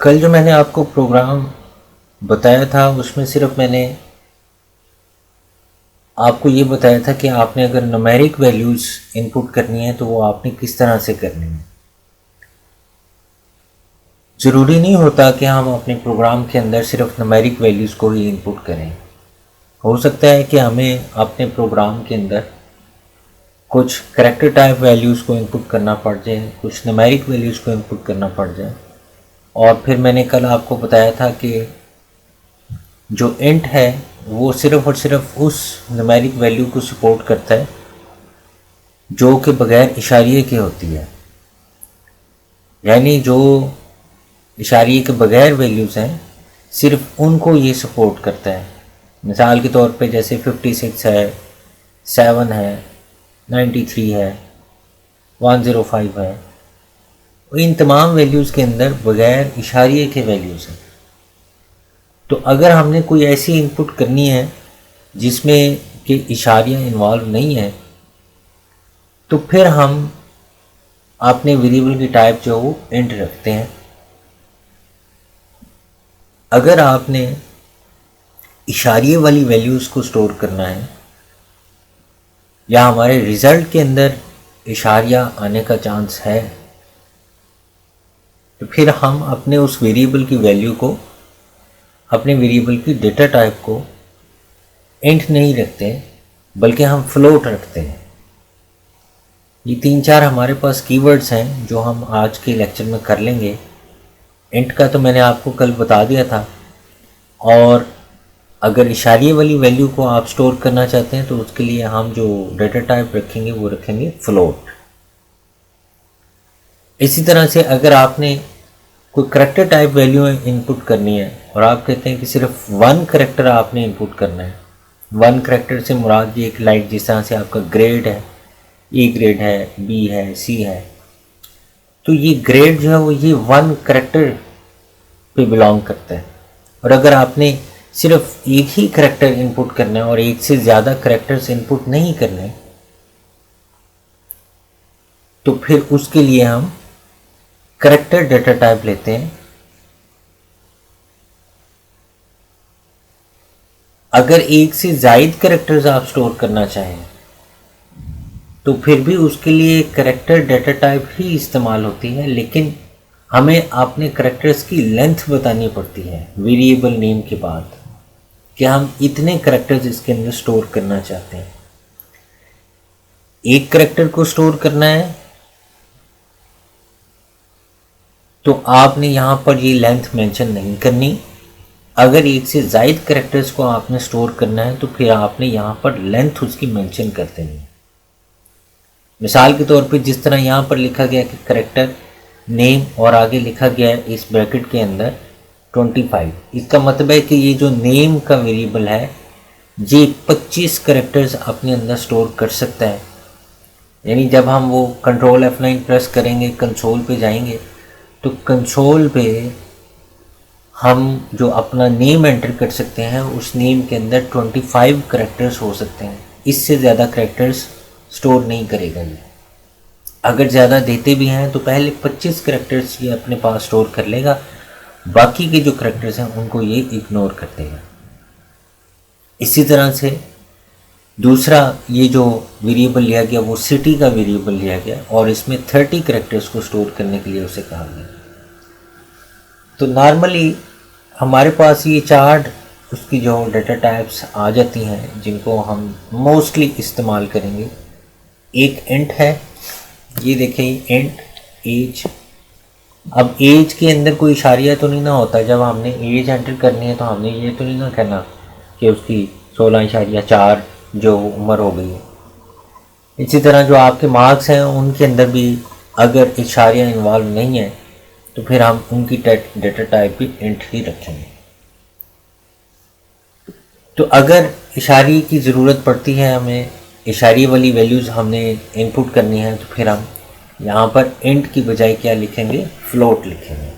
कल जो मैंने आपको प्रोग्राम बताया था उसमें सिर्फ मैंने आपको ये बताया था कि आपने अगर न्यूमेरिक वैल्यूज़ इनपुट करनी है तो वो आपने किस तरह से करनी है। ज़रूरी नहीं होता कि हम अपने प्रोग्राम के अंदर सिर्फ न्यूमेरिक वैल्यूज़ को ही इनपुट करें। हो सकता है कि हमें अपने प्रोग्राम के अंदर कुछ करैक्टर टाइप वैल्यूज़ को इनपुट करना पड़ जाए, कुछ न्यूमेरिक वैल्यूज़ को इनपुट करना पड़ जाए। और फिर मैंने कल आपको बताया था कि जो इंट है वो सिर्फ और सिर्फ उस न्यूमेरिक वैल्यू को सपोर्ट करता है जो कि बग़ैर इशारिये के होती है, यानी जो इशारिये के बग़ैर वैल्यूज़ हैं सिर्फ उनको ये सपोर्ट करता है। मिसाल के तौर पे जैसे 56 है, 7 है, 93 है, 105 है, इन तमाम वैल्यूज़ के अंदर बग़ैर इशारिये के वैल्यूज़ हैं। तो अगर हमने कोई ऐसी इनपुट करनी है जिसमें कि इशारियाँ इन्वॉल्व नहीं है तो फिर हम अपने वेरिएबल की टाइप जो वो इंट रखते हैं। अगर आपने इशारिये वाली वैल्यूज़ को स्टोर करना है या हमारे रिज़ल्ट के अंदर इशारिया आने का चांस है तो फिर हम अपने उस वेरिएबल की वैल्यू को, अपने वेरिएबल की डेटा टाइप को इंट नहीं रखते बल्कि हम फ्लोट रखते हैं। ये 3-4 हमारे पास कीवर्ड्स हैं जो हम आज के लेक्चर में कर लेंगे। इंट का तो मैंने आपको कल बता दिया था, और अगर इशारिये वाली वैल्यू को आप स्टोर करना चाहते हैं तो उसके लिए हम जो डेटा टाइप रखेंगे वो रखेंगे फ्लोट। इसी तरह से अगर आपने कोई करैक्टर टाइप वैल्यू इनपुट करनी है और आप कहते हैं कि सिर्फ 1 करैक्टर आपने इनपुट करना है, 1 करैक्टर से मुराद ये, एक लाइक जिस तरह से आपका ग्रेड है, ए ग्रेड है, बी है, सी है, तो ये ग्रेड जो है वो ये 1 करैक्टर पे बिलोंग करता है। और अगर आपने सिर्फ एक ही करैक्टर इनपुट करना है और एक से ज़्यादा करैक्टर्स इनपुट नहीं करने तो फिर उसके लिए हम करैक्टर डेटा टाइप लेते हैं। अगर एक से ज़ायद करैक्टर्स आप स्टोर करना चाहें तो फिर भी उसके लिए करैक्टर डेटा टाइप ही इस्तेमाल होती है, लेकिन हमें अपने करैक्टर्स की लेंथ बतानी पड़ती है वेरिएबल नेम के बाद कि हम इतने करैक्टर्स इसके अंदर स्टोर करना चाहते हैं। एक करैक्टर को स्टोर करना है तो आपने यहाँ पर ये लेंथ मेंशन नहीं करनी। अगर एक से ज़ायद करैक्टर्स को आपने स्टोर करना है तो फिर आपने यहाँ पर लेंथ उसकी मेंशन कर देनी है। मिसाल के तौर पे जिस तरह यहाँ पर लिखा गया कि करैक्टर नेम और आगे लिखा गया है इस ब्रैकेट के अंदर 25, इसका मतलब है कि ये जो नेम का वेरिएबल है ये 25 करैक्टर्स अपने अंदर स्टोर कर सकता है। यानी जब हम वो कंट्रोल F9 प्रेस करेंगे, कंसोल पे जाएंगे तो कंसोल पे हम जो अपना नेम एंटर कर सकते हैं उस नेम के अंदर 25 करैक्टर्स हो सकते हैं, इससे ज़्यादा करैक्टर्स स्टोर नहीं करेगा ये। अगर ज़्यादा देते भी हैं तो पहले 25 करैक्टर्स ये अपने पास स्टोर कर लेगा, बाकी के जो करैक्टर्स हैं उनको ये इग्नोर कर देगा। इसी तरह से दूसरा ये जो वेरिएबल लिया गया वो सिटी का वेरिएबल लिया गया और इसमें 30 करैक्टर्स को स्टोर करने के लिए उसे कहा गया। तो नॉर्मली हमारे पास ये 4 उसकी जो डेटा टाइप्स आ जाती हैं जिनको हम मोस्टली इस्तेमाल करेंगे। एक इंट है, ये देखें इंट एज। अब एज के अंदर कोई इशारिया तो नहीं ना होता, जब हमने एज एंटर करनी है तो हमने ये तो नहीं ना कहना कि उसकी 16.4 जो उम्र हो गई है। इसी तरह जो आपके मार्क्स हैं उनके अंदर भी अगर इशारिया इन्वॉल्व नहीं है तो फिर हम उनकी डेटा टाइप भी इंट ही रखेंगे। तो अगर इशारे की ज़रूरत पड़ती है, हमें इशारे वाली वैल्यूज़ हमने इनपुट करनी है तो फिर हम यहाँ पर इंट की बजाय क्या लिखेंगे, फ्लोट लिखेंगे।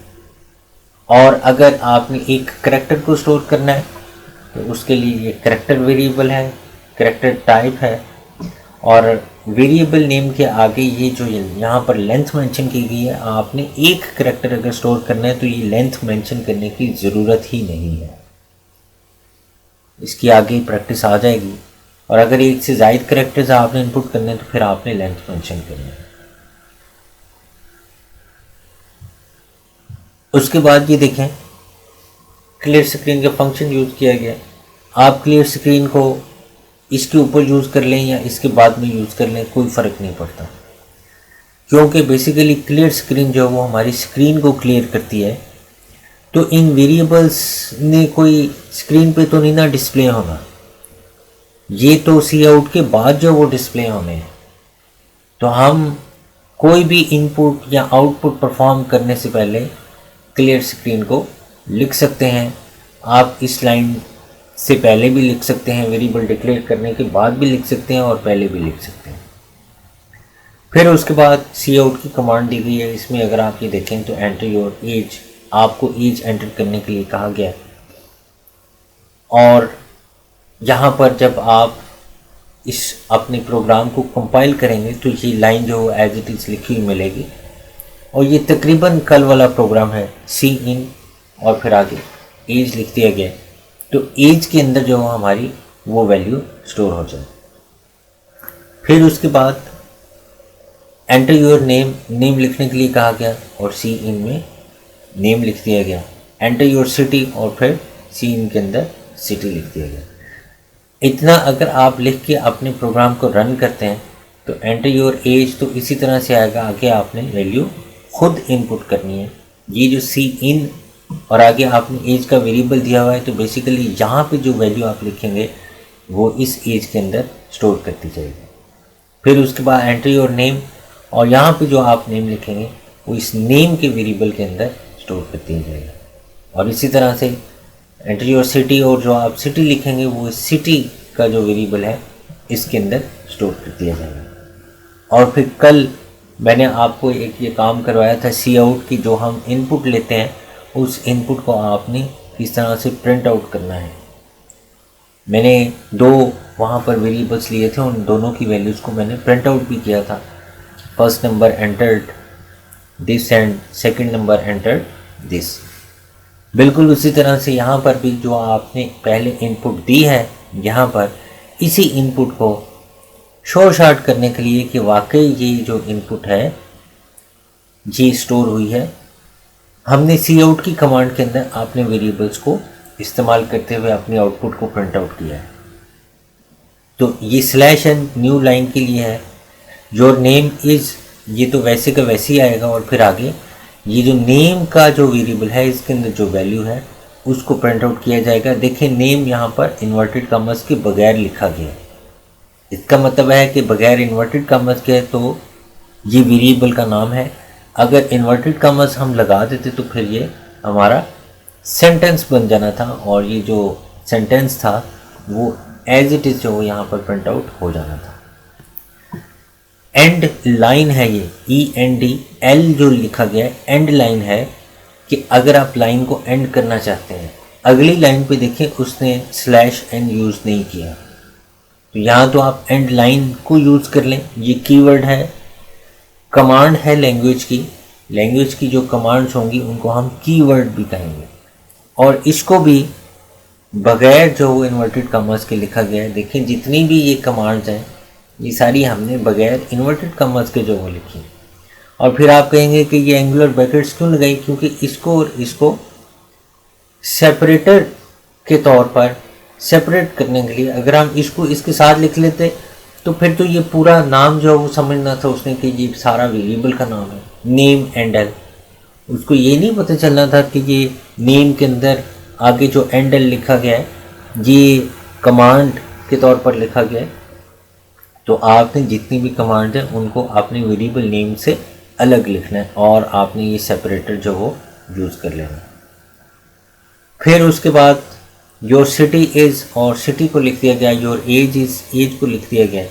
और अगर आपने एक करैक्टर को स्टोर करना है तो उसके लिए ये करैक्टर वेरिएबल है, करैक्टर टाइप है, और वेरिएबल नेम के आगे ये जो यहाँ पर लेंथ मेंशन की गई है, आपने एक करैक्टर अगर स्टोर करना है तो ये लेंथ मेंशन करने की ज़रूरत ही नहीं है, इसकी आगे प्रैक्टिस आ जाएगी। और अगर एक से ज़ायद करैक्टर्स आपने इनपुट करने हैं तो फिर आपने लेंथ मेंशन करनी है। उसके बाद ये देखें क्लियर स्क्रीन का फंक्शन यूज़ किया गया। आप क्लियर स्क्रीन को इसके ऊपर यूज़ कर लें या इसके बाद में यूज़ कर लें, कोई फ़र्क नहीं पड़ता, क्योंकि बेसिकली क्लियर स्क्रीन जो है वो हमारी स्क्रीन को क्लियर करती है। तो इन वेरिएबल्स ने कोई स्क्रीन पे तो नहीं ना डिस्प्ले होना, ये तो सी आउट के बाद जो वो डिस्प्ले होने हैं। तो हम कोई भी इनपुट या आउटपुट परफॉर्म करने से पहले क्लियर स्क्रीन को लिख सकते हैं। आप इस लाइन से पहले भी लिख सकते हैं, वेरिएबल डिक्लेयर करने के बाद भी लिख सकते हैं और पहले भी लिख सकते हैं। फिर उसके बाद सी आउट की कमांड दी गई है। इसमें अगर आप ये देखें तो एंटर योर एज, आपको एज एंटर करने के लिए कहा गया है। और यहाँ पर जब आप इस अपने प्रोग्राम को कंपाइल करेंगे तो ये लाइन जो एज इट इज़ लिखी हुई मिलेगी। और ये तकरीबन कल वाला प्रोग्राम है, सी इन और फिर आगे एज लिख दिया गया है। तो एज के अंदर जो हमारी वो वैल्यू स्टोर हो जाए। फिर उसके बाद एंटर योर नेम, नेम लिखने के लिए कहा गया और सी इन में नेम लिख दिया गया। एंटर योर सिटी और फिर सी इन के अंदर सिटी लिख दिया गया। इतना अगर आप लिख के अपने प्रोग्राम को रन करते हैं तो एंटर योर एज तो इसी तरह से आएगा। आगे आपने वैल्यू खुद इनपुट करनी है। ये जो सी इन और आगे आपने एज का वेरिएबल दिया हुआ है, तो बेसिकली यहाँ पे जो वैल्यू आप लिखेंगे वो इस एज के अंदर स्टोर करती जाएगी। फिर उसके बाद एंटर योर नेम और यहाँ पे जो आप नेम लिखेंगे वो इस नेम के वेरिएबल के अंदर स्टोर कर दिया जाएगा। और इसी तरह से एंटर योर सिटी और जो आप सिटी लिखेंगे वो इस सिटी का जो वेरिएबल है इसके अंदर स्टोर कर दिया जाएगा। और फिर कल मैंने आपको एक ये काम करवाया था सी आउट की, जो हम इनपुट लेते हैं उस इनपुट को आपने किस तरह से प्रिंट आउट करना है। मैंने दो वहाँ पर वेरिएबल्स लिए थे, उन दोनों की वैल्यूज़ को मैंने प्रिंट आउट भी किया था। First number entered this and second number entered this. बिल्कुल उसी तरह से यहाँ पर भी जो आपने पहले इनपुट दी है, यहाँ पर इसी इनपुट को शो शार्ट करने के लिए कि वाकई ये जो इनपुट है ये स्टोर हुई है, हमने सी आउट की कमांड के अंदर आपने वेरिएबल्स को इस्तेमाल करते हुए अपने आउटपुट को प्रिंट आउट किया है। तो ये स्लैश एन न्यू लाइन के लिए है। योर नेम इज़, ये तो वैसे का वैसे ही आएगा। और फिर आगे ये जो नेम का जो वेरिएबल है इसके अंदर जो वैल्यू है उसको प्रिंट आउट किया जाएगा। देखिए नेम यहाँ पर इन्वर्टेड कॉमर्स के बगैर लिखा गया है। इसका मतलब है कि बगैर इन्वर्टेड कॉमर्स के तो ये वेरिएबल का नाम है। अगर इन्वर्टेड कॉमर्स हम लगा देते तो फिर ये हमारा सेंटेंस बन जाना था और ये जो सेंटेंस था वो एज इट इज़ जो यहाँ पर प्रिंट आउट हो जाना था। एंड लाइन है ये END जो लिखा गया है एंड लाइन है कि अगर आप लाइन को एंड करना चाहते हैं। अगली लाइन पे देखें उसने /n यूज़ नहीं किया, तो यहाँ तो आप एंड लाइन को यूज़ कर लें। ये कीवर्ड है, कमांड है लैंग्वेज की जो कमांड्स होंगी उनको हम कीवर्ड भी कहेंगे। और इसको भी बगैर जो इन्वर्टेड कॉमर्स के लिखा गया है। देखें जितनी भी ये कमांड्स हैं ये सारी हमने बगैर इन्वर्टेड कॉमर्स के जो वो लिखी। और फिर आप कहेंगे कि ये एंगुलर ब्रैकेट्स क्यों लगाई, क्योंकि इसको और इसको सेपरेटर के तौर पर सेपरेट करने के लिए अगर हम इसको इसके साथ लिख लेते तो फिर तो ये पूरा नाम जो है वो समझना था उसने कि ये सारा वेरिएबल का नाम है नेम एंडल। उसको ये नहीं पता चलना था कि ये नेम के अंदर आगे जो एंडल लिखा गया है ये कमांड के तौर पर लिखा गया है। तो आपने जितनी भी कमांड है उनको आपने वेरिएबल नेम से अलग लिखना है और आपने ये सेपरेटर जो वो यूज़ कर लेना। फिर उसके बाद योर सिटी इज़ और सिटी को लिख दिया गया, योर एज इज़ एज को लिख दिया गया।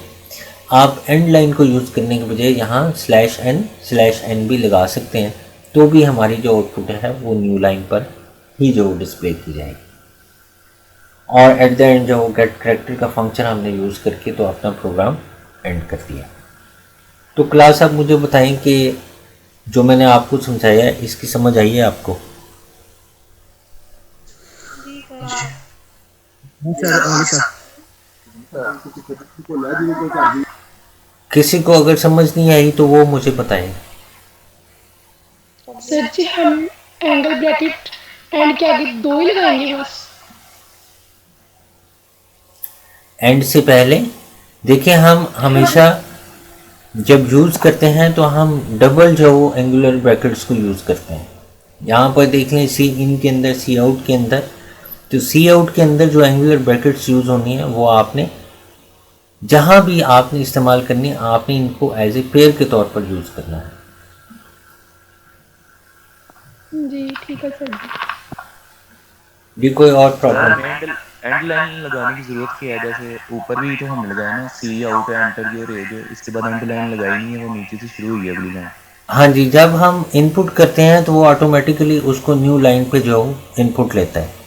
आप एंड लाइन को यूज़ करने के बजाय यहाँ /n भी लगा सकते हैं, तो भी हमारी जो आउटपुट है वो न्यू लाइन पर ही जो डिस्प्ले की जाएगी। और एट द एंड जो गेट करैक्टर का फंक्शन हमने यूज़ करके तो अपना प्रोग्राम एंड कर दिया। तो क्लास आप मुझे बताएं कि जो मैंने आपको समझाया है इसकी समझ आई है आपको? जी सर। सर आगे सर। किसी को अगर समझ नहीं आई तो वो मुझे बताएं। सर जी हम एंगल ब्रैकेट एंड के आगे 2 ही लगाएंगे बस। एंड से पहले देखिए, हम हमेशा जब यूज़ करते हैं तो हम डबल जो एंगुलर ब्रैकेट्स को यूज़ करते हैं। यहाँ पर देख लें सी इन के अंदर, सी आउट के अंदर, तो सी आउट के अंदर जो एंगुलर ब्रैकेट्स यूज़ होनी है वो आपने जहाँ भी आपने इस्तेमाल करनी है आपने इनको एज ए पेयर के तौर पर यूज़ करना है। जी ठीक है सर जी। भी कोई और सर प्रॉब्लम? एंड लाइन लगाने की जरूरत क्या है? जैसे ऊपर भी तो हमने लगाया ना, सी आउट है, एंटर की और जो इसके बाद एंड लाइन लगाई नहीं है, वो नीचे से शुरू हुई है अगली लाइन। हाँ जी, जब हम इनपुट करते हैं तो वो ऑटोमेटिकली उसको न्यू लाइन पे जो इनपुट लेता है।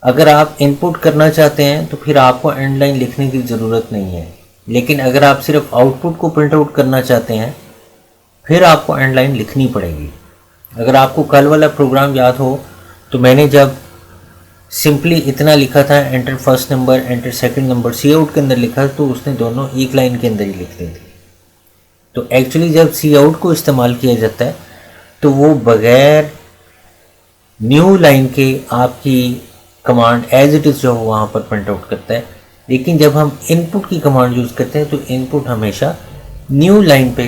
अगर आप इनपुट करना चाहते हैं तो फिर आपको एंड लाइन लिखने की ज़रूरत नहीं है, लेकिन अगर आप सिर्फ आउटपुट को प्रिंट आउट करना चाहते हैं फिर आपको एंड लाइन लिखनी पड़ेगी। अगर आपको कल वाला प्रोग्राम याद हो तो मैंने जब सिंपली इतना लिखा था, enter first number, enter second number, cout के अंदर लिखा, तो उसने दोनों एक लाइन के अंदर ही लिख दी थी। तो एक्चुअली जब सी आउट को इस्तेमाल किया जाता है तो वो बगैर न्यू लाइन के आपकी कमांड एज इट इज़ जो वहाँ पर प्रिंट आउट करता है। लेकिन जब हम इनपुट की कमांड यूज़ करते हैं तो इनपुट हमेशा न्यू लाइन पे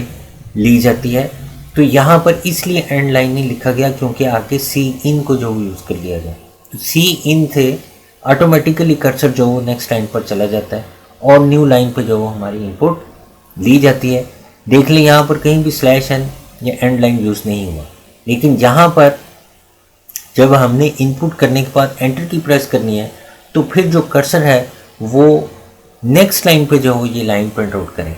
ली जाती है। तो यहाँ पर इसलिए एंड लाइन नहीं लिखा गया क्योंकि आगे सी इन को जो यूज़ कर लिया गया, तो सी इन थे ऑटोमेटिकली कर्सर जो वो नेक्स्ट लाइन पर चला जाता है और न्यू लाइन पर जो वो हमारी इनपुट ली जाती है। देख लें यहाँ पर कहीं भी स्लैश एन या एंड लाइन यूज़ नहीं हुआ, लेकिन यहाँ पर जब हमने इनपुट करने के बाद एंटर की प्रेस करनी है तो फिर जो कर्सर है वो नेक्स्ट लाइन पे जो हो ये लाइन प्रिंट आउट करें।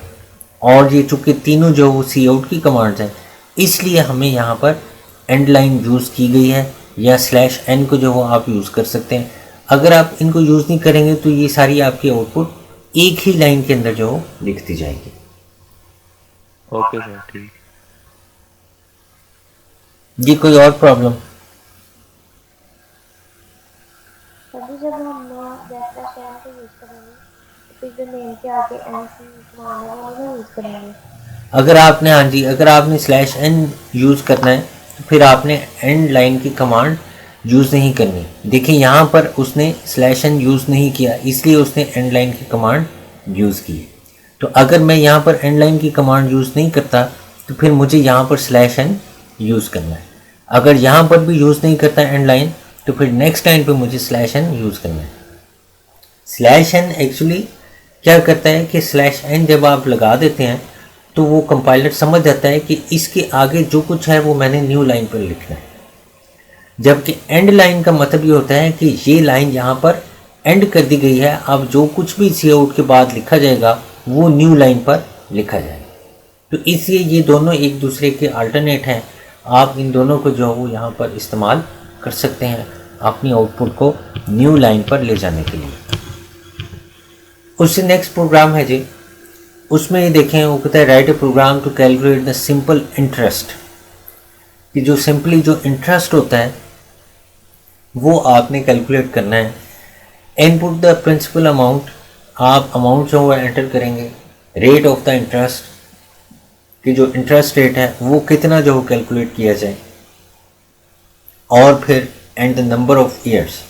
और ये चूँकि तीनों जो वो सी आउट की कमांड्स हैं इसलिए हमें यहाँ पर एंड लाइन यूज़ की गई है, या स्लैश एन को जो वो आप यूज़ कर सकते हैं। अगर आप इनको यूज़ नहीं करेंगे तो ये सारी आपकी आउटपुट एक ही लाइन के अंदर जो लिख दी जाएगी। ओके सर, ठीक। जी कोई और प्रॉब्लम? अभी जब हम बैकस्लैश एन को यूज़ करेंगे तो फिर जो नेम के आगे एन की कमांड है वो नहीं यूज़ करेंगे। अगर आपने, हाँ जी, अगर आपने स्लैश एन यूज़ करना है तो फिर आपने एंड लाइन की कमांड यूज़ नहीं करनी। देखिए यहाँ पर उसने स्लैश एन यूज़ नहीं किया इसलिए उसने एंड लाइन की कमांड यूज़ की। तो अगर मैं यहाँ पर एंड लाइन की कमांड यूज़ नहीं करता तो फिर मुझे यहाँ पर स्लैश एन यूज़ करना है। अगर यहाँ पर भी यूज़ नहीं करता एंड लाइन तो फिर नेक्स्ट लाइन पे मुझे स्लैश एन यूज़ करना है। स्लैश एन एक्चुअली क्या करता है कि स्लैश एन जब आप लगा देते हैं तो वो कंपाइलर समझ जाता है कि इसके आगे जो कुछ है वो मैंने न्यू लाइन पर लिखना है। जबकि एंड लाइन का मतलब ये होता है कि ये लाइन यहाँ पर एंड कर दी गई है, अब जो कुछ भी सी आउट के बाद लिखा जाएगा वो न्यू लाइन पर लिखा जाएगा। तो इसलिए ये दोनों एक दूसरे के अल्टरनेट हैं। आप इन दोनों को जो है वो यहाँ पर इस्तेमाल कर सकते हैं अपनी आउटपुट को न्यू लाइन पर ले जाने के लिए। उससे नेक्स्ट प्रोग्राम है जी, उसमें ये देखें वो कहता है write a program to calculate the simple interest. कि जो सिंपली जो इंटरेस्ट होता है वो आपने कैलकुलेट करना है। इनपुट द प्रिंसिपल अमाउंट, आप अमाउंट जो है एंटर करेंगे। रेट ऑफ द इंटरेस्ट, कि जो इंटरेस्ट रेट है वो कितना जो कैलकुलेट किया जाए। और फिर and the number of years,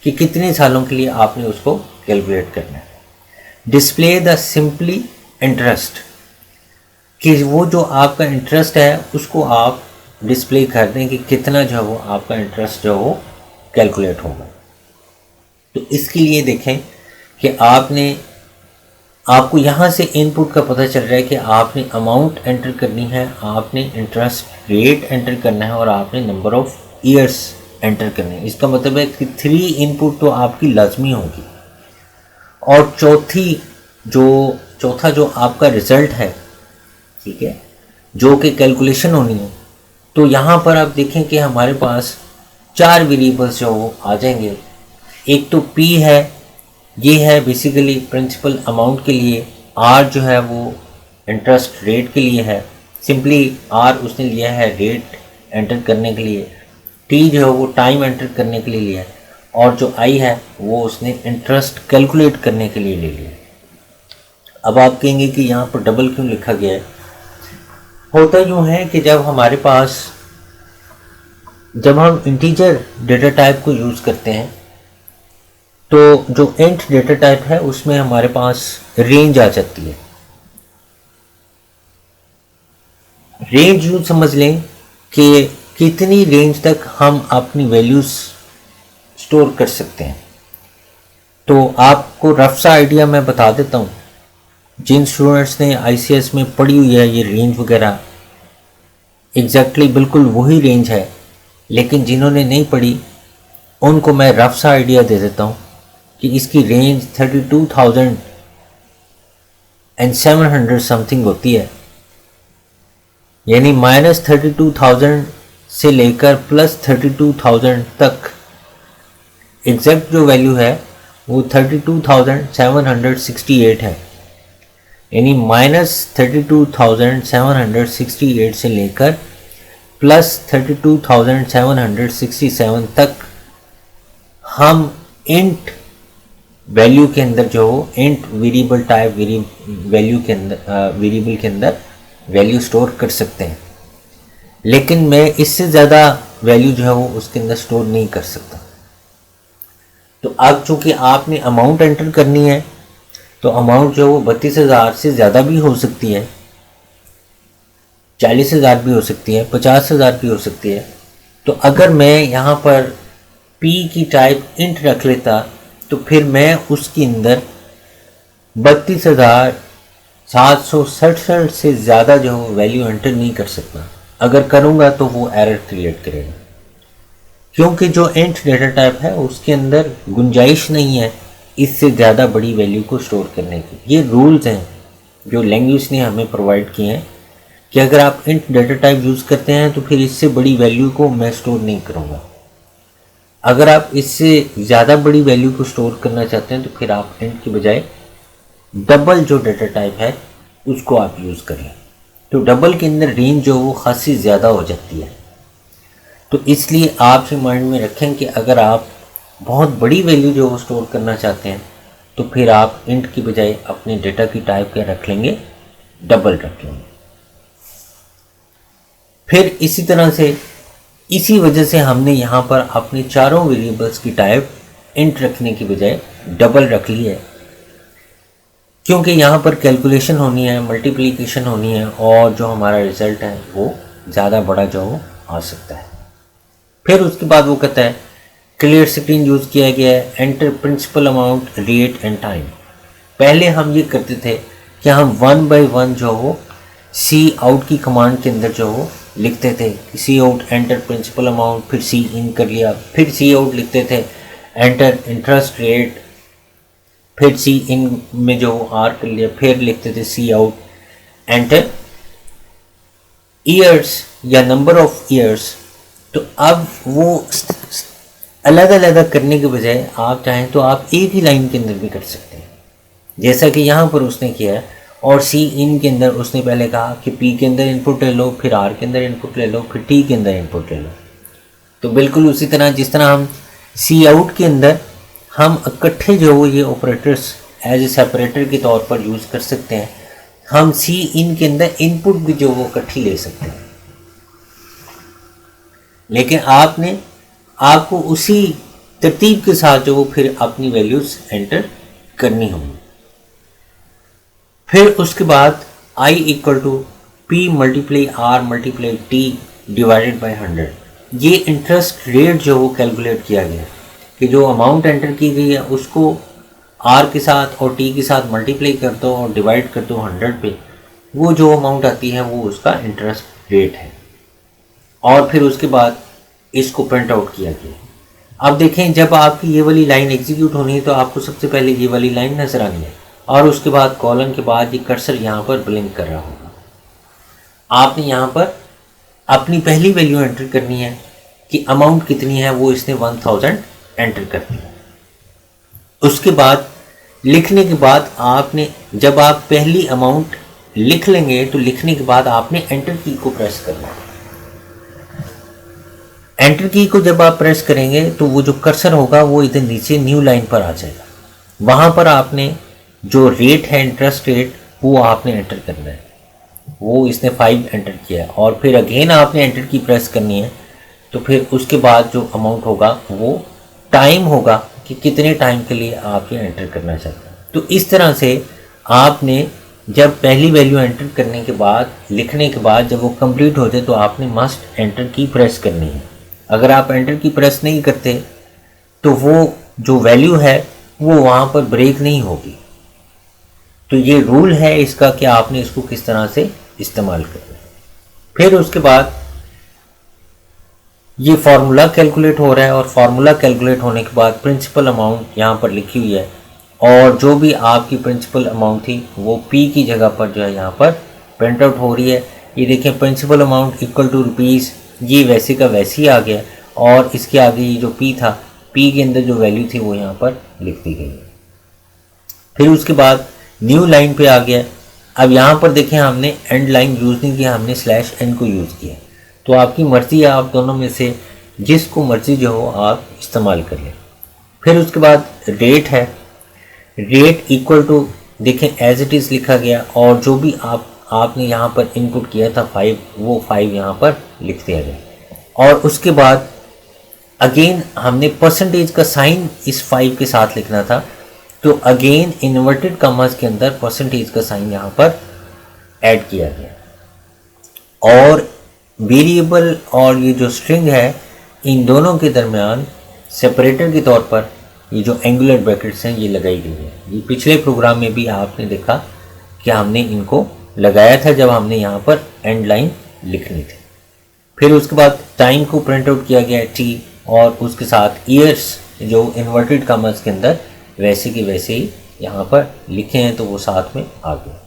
कि कितने सालों के लिए आपने उसको कैलकुलेट करना है। डिस्प्ले द सिंपली इंटरेस्ट, कि वो जो आपका इंटरेस्ट है उसको आप डिस्प्ले कर दें कि कितना जो है वो आपका इंटरेस्ट जो हो कैलकुलेट होगा। तो इसके लिए देखें कि आपको यहाँ से इनपुट का पता चल रहा है कि आपने अमाउंट एंटर करनी है, आपने इंटरेस्ट रेट एंटर करना है और आपने नंबर ऑफ ईयर्स एंटर करने हैं। इसका मतलब है कि 3 इनपुट तो आपकी लाजमी होगी। और चौथा जो आपका रिज़ल्ट है, ठीक है, जो कि कैलकुलेशन होनी है, तो यहाँ पर आप देखें कि हमारे पास 4 वेरिएबल्स जो आ जाएंगे। एक तो P है, ये है बेसिकली प्रिंसिपल अमाउंट के लिए। R जो है वो इंटरेस्ट रेट के लिए है, सिंपली आर उसने लिया है रेट एंटर करने के लिए, टी जो है वो टाइम एंटर करने के लिए लिया है, और जो आई है वो उसने इंटरेस्ट कैलकुलेट करने के लिए ले लिया। अब आप कहेंगे कि यहाँ पर डबल क्यों लिखा गया है। होता यूँ है कि जब हम इंटीजर डेटा टाइप को यूज़ करते हैं तो जो इंट डेटा टाइप है उसमें हमारे पास रेंज आ जाती है। रेंज यूँ समझ लें कि कितनी रेंज तक हम अपनी वैल्यूज़ स्टोर कर सकते हैं। तो आपको रफ सा आइडिया मैं बता देता हूँ। जिन स्टूडेंट्स ने ICS में पढ़ी हुई है ये रेंज वगैरह एग्जैक्टली बिल्कुल वही रेंज है, लेकिन जिन्होंने नहीं पढ़ी उनको मैं रफ सा आइडिया दे देता हूँ कि इसकी रेंज 32,700 समथिंग होती है, यानी -32,000 से लेकर +32,000 तक एग्जैक्ट जो वैल्यू है वो 32,768 है, यानी -32,768 से लेकर +32,767 तक हम इंट वैल्यू के अंदर जो हो इंट वेरिएबल टाइप वेरिएबल के अंदर वैल्यू स्टोर कर सकते हैं। लेकिन मैं इससे ज़्यादा वैल्यू जो है वो उसके अंदर स्टोर नहीं कर सकता। तो अब चूँकि आपने अमाउंट एंटर करनी है तो अमाउंट जो है वो 32,000 से ज़्यादा भी हो सकती है, 40,000 भी हो सकती है, 50,000 भी हो सकती है। तो अगर मैं यहाँ पर P की टाइप इंट रख लेता तो फिर मैं उसके अंदर 32,767 से ज़्यादा जो वैल्यू एंटर नहीं कर सकता। अगर करूँगा तो वो एरर क्रिएट करेगा, क्योंकि जो इंट डेटा टाइप है उसके अंदर गुंजाइश नहीं है इससे ज़्यादा बड़ी वैल्यू को स्टोर करने की। ये रूल्स हैं जो लैंग्वेज ने हमें प्रोवाइड किए हैं कि अगर आप इंट डेटा टाइप यूज़ करते हैं तो फिर इससे बड़ी वैल्यू को मैं स्टोर नहीं करूँगा। अगर आप इससे ज़्यादा बड़ी वैल्यू को स्टोर करना चाहते हैं तो फिर आप इंट की बजाय डबल जो डेटा टाइप है उसको आप यूज़ करें। तो डबल के अंदर रेंज जो वो खासी ज़्यादा हो जाती है। तो इसलिए आप ये माइंड में रखें कि अगर आप बहुत बड़ी वैल्यू जो वो स्टोर करना चाहते हैं तो फिर आप इंट की बजाय अपने डेटा की टाइप क्या रख लेंगे, डबल रख लेंगे। फिर इसी तरह से इसी वजह से हमने यहाँ पर अपने चारों वेरिएबल्स की टाइप इंट रखने की बजाय डबल रख ली है, क्योंकि यहाँ पर कैलकुलेशन होनी है, मल्टीप्लिकेशन होनी है और जो हमारा रिजल्ट है वो ज़्यादा बड़ा जो हो आ सकता है। फिर उसके बाद वो कहता है क्लियर स्क्रीन यूज़ किया गया है, enter principal amount rate and time. पहले हम ये करते थे कि हम 1 बाय 1 जो हो सी आउट की कमांड के अंदर जो हो लिखते थे, सी आउट एंटर प्रिंसिपल अमाउंट, फिर सी इन कर लिया, फिर सी आउट लिखते थे एंटर इंटरेस्ट रेट, फिर सी इन में जो आर कर लिया, फिर लिखते थे सी आउट एंटर ईयर्स या नंबर ऑफ ईयर्स। तो अब वो अलग अलग करने के बजाय आप चाहें तो आप एक ही लाइन के अंदर भी कर सकते हैं, जैसा कि यहाँ पर उसने किया है। और सी इन के अंदर उसने पहले कहा कि पी के अंदर इनपुट ले लो, फिर आर के अंदर इनपुट ले लो, फिर टी के अंदर इनपुट ले लो। तो बिल्कुल उसी तरह जिस तरह हम सी आउट के अंदर हम इकट्ठे जो ये ऑपरेटर्स एज ए सेपरेटर के तौर पर यूज़ कर सकते हैं, हम सी इन के अंदर इनपुट भी जो वो इकट्ठी ले सकते हैं। लेकिन आपको उसी तरतीब के साथ जो वो फिर अपनी वैल्यूज़ एंटर करनी होंगी। फिर उसके बाद I equal to P multiply R multiply T divided by 100, ये इंटरेस्ट रेट जो वो कैलकुलेट किया गया कि जो अमाउंट एंटर की गई है उसको R के साथ और T के साथ मल्टीप्लाई कर दो और डिवाइड कर दो 100 पे, वो जो अमाउंट आती है वो उसका इंटरेस्ट रेट है। और फिर उसके बाद इसको प्रिंट आउट किया गया। अब देखें जब आपकी ये वाली लाइन एग्जीक्यूट होनी है तो आपको सबसे पहले ये वाली लाइन नजर आनी है और उसके बाद कॉलन के बाद ये कर्सर यहाँ पर ब्लिंक कर रहा होगा। आपने यहाँ पर अपनी पहली वैल्यू एंटर करनी है कि अमाउंट कितनी है, वो इसने 1000 एंटर कर दिया। उसके बाद लिखने के बाद आपने जब आप पहली अमाउंट लिख लेंगे तो लिखने के बाद आपने एंटर की को प्रेस करना है। एंटर की को जब आप प्रेस करेंगे तो वो जो कर्सर होगा वो इधर नीचे न्यू लाइन पर आ जाएगा। वहाँ पर आपने जो रेट है इंटरेस्ट रेट वो आपने एंटर करना है। वो इसने 5 एंटर किया है और फिर अगेन आपने एंटर की प्रेस करनी है। तो फिर उसके बाद जो अमाउंट होगा वो टाइम होगा कि कितने टाइम के लिए आप ये एंटर करना चाहते हैं। तो इस तरह से आपने जब पहली वैल्यू एंटर करने के बाद लिखने के बाद जब वो कंप्लीट हो जाए तो आपने मस्ट एंटर की प्रेस करनी है। अगर आप एंटर की प्रेस नहीं करते तो वो जो वैल्यू है वो वहाँ पर ब्रेक नहीं होगी। तो ये रूल है इसका कि आपने इसको किस तरह से इस्तेमाल करना है। फिर उसके बाद ये फार्मूला कैलकुलेट हो रहा है और फार्मूला कैलकुलेट होने के बाद प्रिंसिपल अमाउंट यहाँ पर लिखी हुई है और जो भी आपकी प्रिंसिपल अमाउंट थी वो पी की जगह पर जो है यहाँ पर प्रिंट आउट हो रही है। ये देखें principal amount equal to rupees, ये वैसे का वैसे ही आ गया और इसके आगे ये जो पी था, पी के अंदर जो वैल्यू थी वो यहाँ पर लिख दी गई है। फिर उसके बाद न्यू लाइन पे आ गया। अब यहाँ पर देखें हमने एंड लाइन यूज़ नहीं किया, हमने स्लैश एन को यूज़ किया। तो आपकी मर्ज़ी है, आप दोनों में से जिसको मर्ज़ी जो हो आप इस्तेमाल कर लें। फिर उसके बाद रेट है, रेट इक्वल टू देखें एज इट इज़ लिखा गया और जो भी आपने यहाँ पर इनपुट किया था 5, वो 5 यहाँ पर लिख दिया गया। और उसके बाद अगेन हमने परसेंटेज का साइन इस 5 के साथ लिखना था। तो अगेन इन्वर्टेड कॉमास के अंदर परसेंटेज का साइन यहाँ पर ऐड किया गया। और वेरिएबल और ये जो स्ट्रिंग है इन दोनों के दरमियान सेपरेटर के तौर पर ये जो एंगुलर ब्रैकेट्स हैं ये लगाई गई है। ये पिछले प्रोग्राम में भी आपने देखा कि हमने इनको लगाया था जब हमने यहाँ पर एंड लाइन लिखनी थी। फिर उसके बाद टाइम को प्रिंट आउट किया गया है टी और उसके साथ ईयर्स जो इन्वर्टेड कॉमास के अंदर वैसे के वैसे ही यहाँ पर लिखे हैं तो वो साथ में आ गया।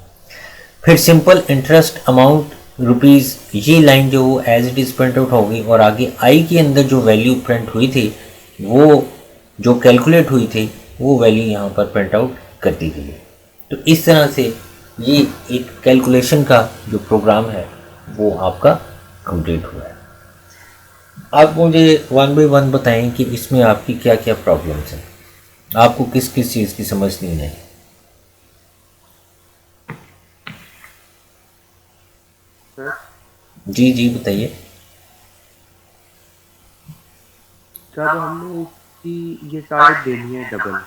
फिर सिंपल इंटरेस्ट अमाउंट रुपीज़, ये लाइन जो वो as it is print out होगी और आगे आई के अंदर जो वैल्यू प्रिंट हुई थी वो जो कैलकुलेट हुई थी वो वैल्यू यहाँ पर प्रिंट आउट कर दी गई है। तो इस तरह से ये एक कैलकुलेशन का जो प्रोग्राम है वो आपका कंप्लीट हुआ है। आप मुझे 1 बाय 1 बताएं कि इसमें आपकी क्या क्या प्रॉब्लम्स हैं, आपको किस किस चीज़ की समझ नहीं है। जी जी बताइए। जब हमने इसकी ये सारी देनी है डबल,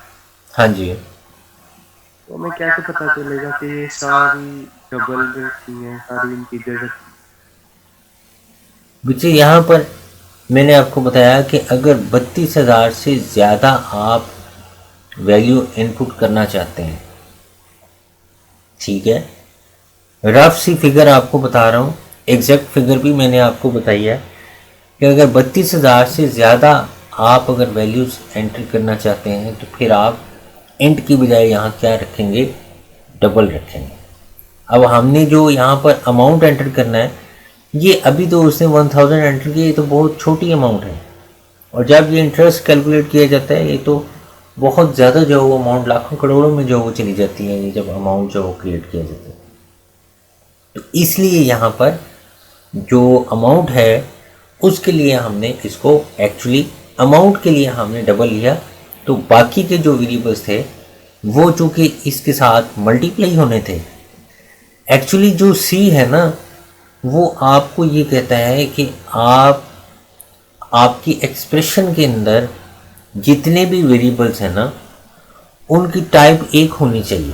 हाँ जी, तो हमें कैसे पता चलेगा कि ये सारी डबल रखी है, सारी इंटीजर रखी? बच्चे यहाँ पर मैंने आपको बताया कि अगर 32,000 से ज़्यादा आप वैल्यू इनपुट करना चाहते हैं, ठीक है, रफ सी फिगर आपको बता रहा हूँ, एग्जैक्ट फिगर भी मैंने आपको बताई है कि अगर 32,000 से ज़्यादा आप अगर वैल्यूज़ एंटर करना चाहते हैं तो फिर आप इंट की बजाय यहाँ क्या रखेंगे, डबल रखेंगे। अब हमने जो यहाँ पर अमाउंट एंटर करना है ये अभी तो उसने 1000 एंटर किया, ये तो बहुत छोटी अमाउंट है और जब ये इंटरेस्ट कैलकुलेट किया जाता है ये तो बहुत ज़्यादा जो वो अमाउंट लाखों करोड़ों में जो वो चली जाती है ये जब अमाउंट जो वो क्रिएट किया जाता है। तो इसलिए यहाँ पर जो अमाउंट है उसके लिए हमने इसको एक्चुअली अमाउंट के लिए हमने डबल लिया। तो बाकी के जो वेरिएबल्स थे वो चूँकि इसके साथ मल्टीप्लाई होने थे, एक्चुअली जो सी है ना वो आपको ये कहता है कि आपकी एक्सप्रेशन के अंदर जितने भी वेरिएबल्स हैं ना उनकी टाइप एक होनी चाहिए,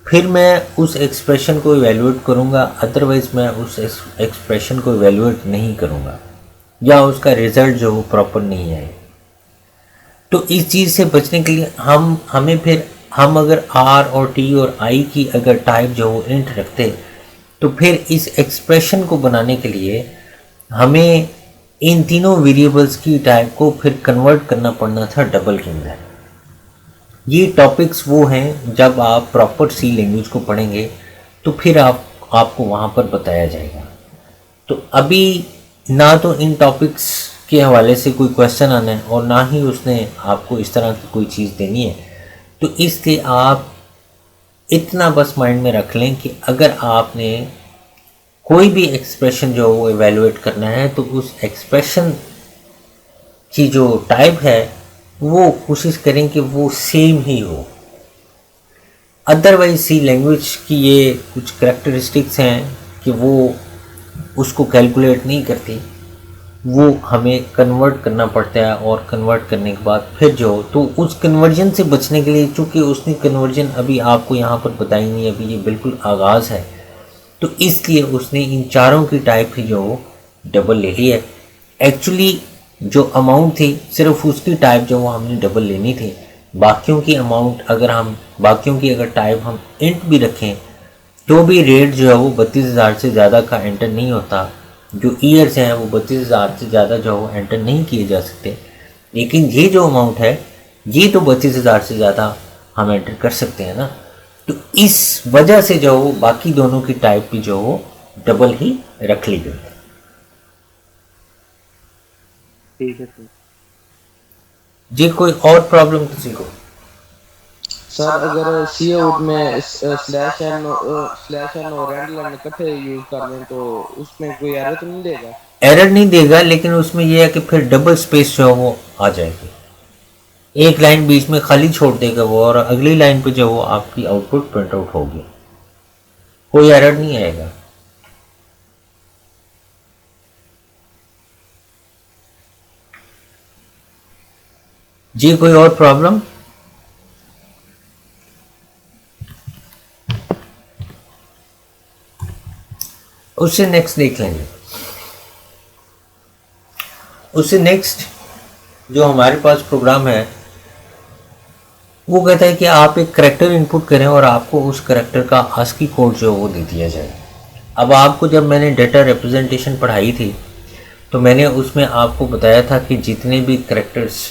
फिर मैं उस एक्सप्रेशन को इवैल्यूएट करूँगा, अदरवाइज़ मैं उस एक्सप्रेशन को इवैल्यूएट नहीं करूँगा या उसका रिज़ल्ट जो वो प्रॉपर नहीं आए। तो इस चीज़ से बचने के लिए हम अगर आर और टी और आई की अगर टाइप जो वो इंट रखते तो फिर इस एक्सप्रेशन को बनाने के लिए हमें इन तीनों वेरिएबल्स की टाइप को फिर कन्वर्ट करना पड़ना था डबल के अंदर। ये टॉपिक्स वो हैं जब आप प्रॉपर सी लैंग्वेज को पढ़ेंगे तो फिर आपको वहाँ पर बताया जाएगा। तो अभी ना तो इन टॉपिक्स के हवाले से कोई क्वेश्चन आना है और ना ही उसने आपको इस तरह की कोई चीज़ देनी है, तो इसलिए आप इतना बस माइंड में रख लें कि अगर आपने कोई भी एक्सप्रेशन जो वो इवेलुएट करना है तो उस एक्सप्रेशन की जो टाइप है वो कोशिश करें कि वो सेम ही हो। अदरवाइज सी लैंग्वेज की ये कुछ करैक्टरिस्टिक्स हैं कि वो उसको कैलकुलेट नहीं करती, वो हमें कन्वर्ट करना पड़ता है और कन्वर्ट करने के बाद फिर जो तो उस कन्वर्जन से बचने के लिए, चूँकि उसने कन्वर्जन अभी आपको यहाँ पर बताई नहीं, अभी ये बिल्कुल आगाज़ है, तो इसलिए उसने इन चारों की टाइप ही जो डबल ले ली है। एक्चुअली जो अमाउंट थी सिर्फ उसकी टाइप जो वो हमने डबल लेनी थी, बाकियों की अमाउंट अगर हम बाकियों की अगर टाइप हम इंट भी रखें तो भी रेट जो है वो 32,000 से ज़्यादा का एंटर नहीं होता। जो ईयर्स हैं वो 32,000 से ज़्यादा जो है एंटर नहीं किए जा सकते, लेकिन ये जो अमाउंट है ये तो 32,000 से ज़्यादा हम एंटर कर सकते हैं ना। तो इस वजह से जो वो बाकी दोनों की टाइप भी जो वो डबल ही रख ली गई। ठीक है सर। जी कोई और प्रॉब्लम किसी को? सर अगर सी आउट में स्लैश एन और एंड लाइन इकट्ठे यूज कर लें तो उसमें कोई एरर तो नहीं देगा? एरर नहीं देगा, लेकिन उसमें यह है कि फिर डबल स्पेस जो है वो आ जाएगी। एक लाइन बीच में खाली छोड़ देगा वो, और अगली लाइन पे जो वो आपकी आउटपुट प्रिंट आउट होगी, कोई एरर नहीं आएगा। जी कोई और प्रॉब्लम? उससे नेक्स्ट देख लेंगे। उससे नेक्स्ट जो हमारे पास प्रोग्राम है वो कहता है कि आप एक करैक्टर इनपुट करें और आपको उस करैक्टर का आस्की कोड जो वो दे दिया जाए। अब आपको जब मैंने डेटा रिप्रेजेंटेशन पढ़ाई थी तो मैंने उसमें आपको बताया था कि जितने भी करैक्टर्स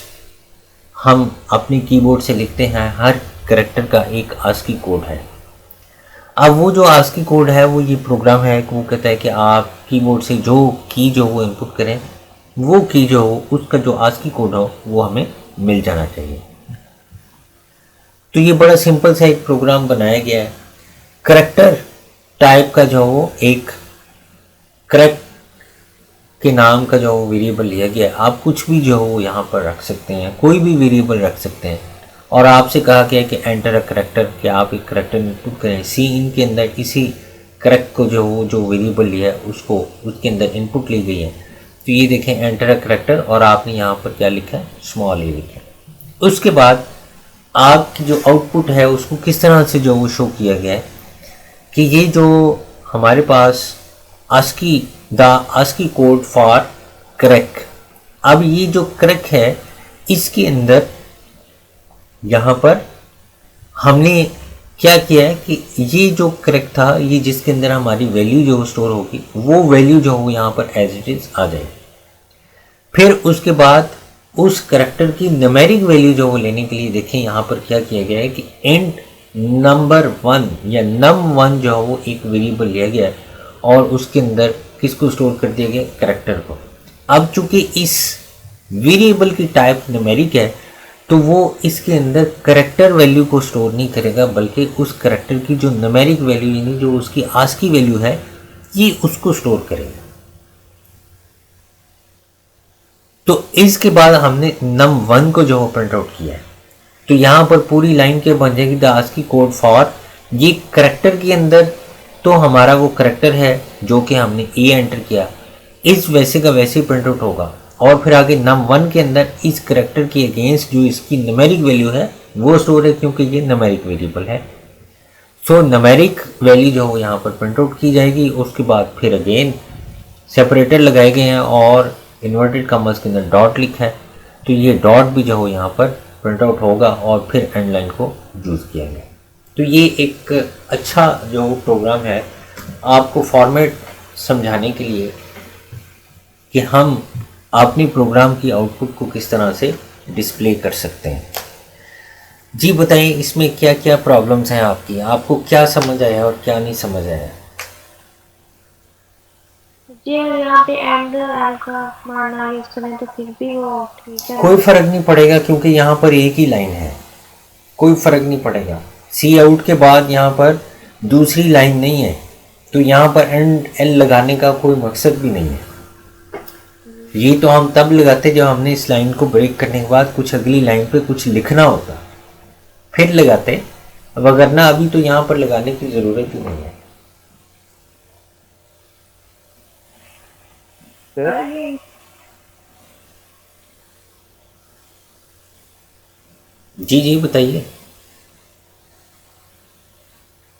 हम अपने कीबोर्ड से लिखते हैं हर करैक्टर का एक आस्की कोड है। अब वो जो आस्की कोड है वो ये प्रोग्राम है कि वो कहता है कि आप कीबोर्ड से जो की जो वो इनपुट करें, वो की जो हो उसका जो आस्की कोड हो वो हमें मिल जाना चाहिए। तो ये बड़ा सिंपल सा एक प्रोग्राम बनाया गया है। करैक्टर टाइप का जो वो एक करैक्ट के नाम का जो वेरिएबल लिया गया है, आप कुछ भी जो हो यहाँ पर रख सकते हैं, कोई भी वेरिएबल रख सकते हैं। और आपसे कहा गया है कि एंटर अ करैक्टर, कि आप एक करैक्टर इनपुट करें। सी इन के अंदर इसी करैक्ट को जो हो जो वेरिएबल लिया है उसको उसके अंदर इनपुट ली गई है। तो ये देखें एंटर अ करैक्टर, और आपने यहाँ पर क्या लिखा है, स्मॉल ए लिखा है। उसके बाद आपकी जो आउटपुट है उसको किस तरह से जो वो शो किया गया है कि ये जो हमारे पास आस्की कोड फॉर क्रैक। अब ये जो क्रैक है इसके अंदर यहाँ पर हमने क्या किया है कि ये जो क्रैक था, ये जिसके अंदर हमारी वैल्यू जो स्टोर होगी वो वैल्यू जो हो यहाँ पर एज इट इज आ जाएगी। फिर उसके बाद उस करैक्टर की न्यूमेरिक वैल्यू जो वो लेने के लिए देखें यहाँ पर क्या किया गया है कि इंट नंबर 1 या num1 जो है वो एक वेरिएबल लिया गया है और उसके अंदर किसको स्टोर कर दिया गया, करैक्टर को। अब चूंकि इस वेरिएबल की टाइप न्यूमेरिक है तो वो इसके अंदर करैक्टर वैल्यू को स्टोर नहीं करेगा, बल्कि उस करैक्टर की जो न्यूमेरिक वैल्यू यानी जो उसकी आस्की वैल्यू है ये उसको स्टोर करेगा। तो इसके बाद हमने num1 को जो प्रिंट आउट किया है। तो यहाँ पर पूरी लाइन के बन जाएगी द आस्की कोड फॉर, ये करैक्टर के अंदर तो हमारा वो करैक्टर है जो कि हमने ए एंटर किया, इस वैसे का वैसे प्रिंट आउट होगा। और फिर आगे num1 के अंदर इस करैक्टर के अगेंस्ट जो इसकी न्यूमेरिक वैल्यू है वो स्टोर है, क्योंकि ये न्यूमेरिक वेरिएबल है। सो न्यूमेरिक वैल्यू जो यहाँ पर प्रिंट आउट की जाएगी। उसके बाद फिर अगेन सेपरेटर लगाए गए हैं और इन्वर्टेड कॉमर्स के अंदर डॉट लिखा है, तो ये डॉट भी जो हो यहाँ पर प्रिंट आउट होगा और फिर एंड लाइन को यूज़ किया गया। तो ये एक अच्छा जो प्रोग्राम है आपको फॉर्मेट समझाने के लिए कि हम अपनी प्रोग्राम की आउटपुट को किस तरह से डिस्प्ले कर सकते हैं। जी बताइए इसमें क्या क्या प्रॉब्लम्स हैं आपकी, आपको क्या समझ आया और क्या नहीं समझ आया? जी यहाँ पे एंड का मारना यूज करें तो फिर भी वो ठीक है? कोई फ़र्क नहीं पड़ेगा, क्योंकि यहाँ पर एक ही लाइन है, कोई फ़र्क नहीं पड़ेगा। सी आउट के बाद यहाँ पर दूसरी लाइन नहीं है, तो यहाँ पर एंड एल लगाने का कोई मकसद भी नहीं है। ये तो हम तब लगाते जब हमने इस लाइन को ब्रेक करने के बाद कुछ अगली लाइन पे कुछ लिखना होता, फिर लगाते। अब अगर ना अभी तो यहाँ पर लगाने की ज़रूरत ही नहीं है। जी जी बताइए।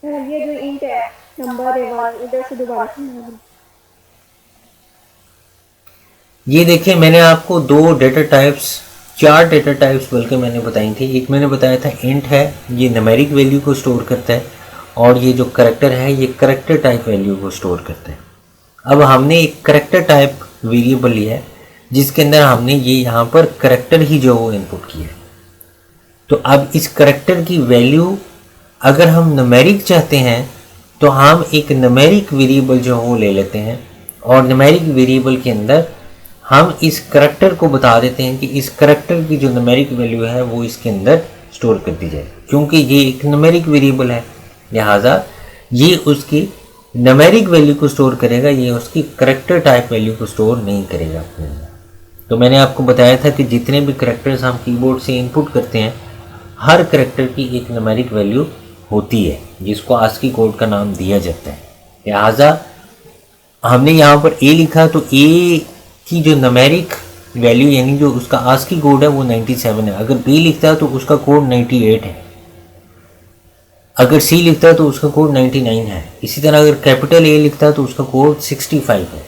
ये जो इंट है नंबर है वन, इधर से दोबारा सुनना। ये देखिए मैंने आपको दो डेटा टाइप्स, 4 डेटा टाइप्स बल्कि मैंने बताई थी। एक मैंने बताया था इंट है, ये न्यूमेरिक वैल्यू को स्टोर करता है, और ये जो करैक्टर है ये करैक्टर टाइप वैल्यू को स्टोर करता है। अब हमने एक करैक्टर टाइप वेरिएबल लिया है जिसके अंदर हमने ये यहाँ पर करैक्टर ही जो वो इनपुट किया है। तो अब इस करैक्टर की वैल्यू अगर हम न्यूमेरिक चाहते हैं तो हम एक न्यूमेरिक वेरिएबल जो वो ले लेते हैं, और न्यूमेरिक वेरिएबल के अंदर हम इस करैक्टर को बता देते हैं कि इस करैक्टर की जो न्यूमेरिक वैल्यू है वो इसके अंदर स्टोर कर दी जाए। क्योंकि ये एक न्यूमेरिक वेरिएबल है, लिहाजा ये उसकी न्यूमेरिक वैल्यू को स्टोर करेगा, ये उसकी करैक्टर टाइप वैल्यू को स्टोर नहीं करेगा अपने अंदर। तो मैंने आपको बताया था कि जितने भी करैक्टर्स हम कीबोर्ड से इनपुट करते हैं, हर करैक्टर की एक न्यूमेरिक वैल्यू होती है जिसको आस्की कोड का नाम दिया जाता है। लिहाजा हमने यहाँ पर ए लिखा तो ए की जो न्यूमेरिक वैल्यू यानी जो उसका आस्की कोड है वो 97 है। अगर बी लिखता है तो उसका कोड 98 है, अगर सी लिखता है तो उसका कोड 99 है। इसी तरह अगर कैपिटल ए लिखता है तो उसका कोड 65 है,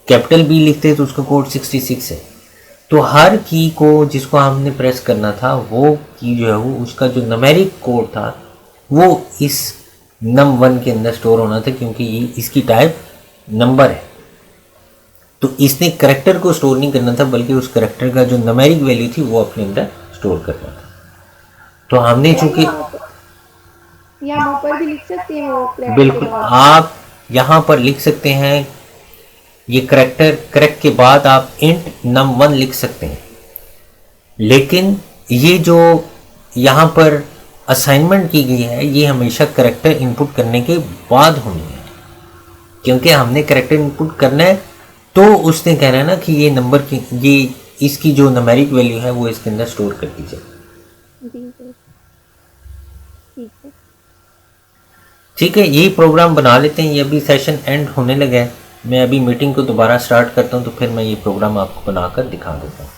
कैपिटल बी लिखते हैं तो उसका कोड 66 है। तो हर की को जिसको हमने प्रेस करना था वो की जो है वो उसका जो न्यूमेरिक कोड था वो इस num1 के अंदर स्टोर होना था, क्योंकि ये इसकी टाइप नंबर है। तो इसने करैक्टर को स्टोर नहीं करना था बल्कि उस करैक्टर का जो न्यूमेरिक वैल्यू थी वो अपने अंदर स्टोर करना था। तो हमने चूंकि यहाँ पर भी लिख सकते हैं वो correct बिल्कुल के बाद। आप यहाँ पर लिख सकते हैं, ये करैक्टर करेक्ट के बाद आप इंट num1 लिख सकते हैं, लेकिन ये जो यहाँ पर असाइनमेंट की गई है ये हमेशा करैक्टर इनपुट करने के बाद होनी है, क्योंकि हमने करैक्टर इनपुट करना है तो उसने कहना है ना कि ये नंबर की ये इसकी जो न्यूमेरिक वैल्यू है वो इसके अंदर स्टोर कर दी जाए। जी सर, ठीक है। ठीक है, यही प्रोग्राम बना लेते हैं। ये अभी सेशन एंड होने लगा है, मैं अभी मीटिंग को दोबारा स्टार्ट करता हूँ तो फिर मैं ये प्रोग्राम आपको बनाकर दिखा देता हूँ।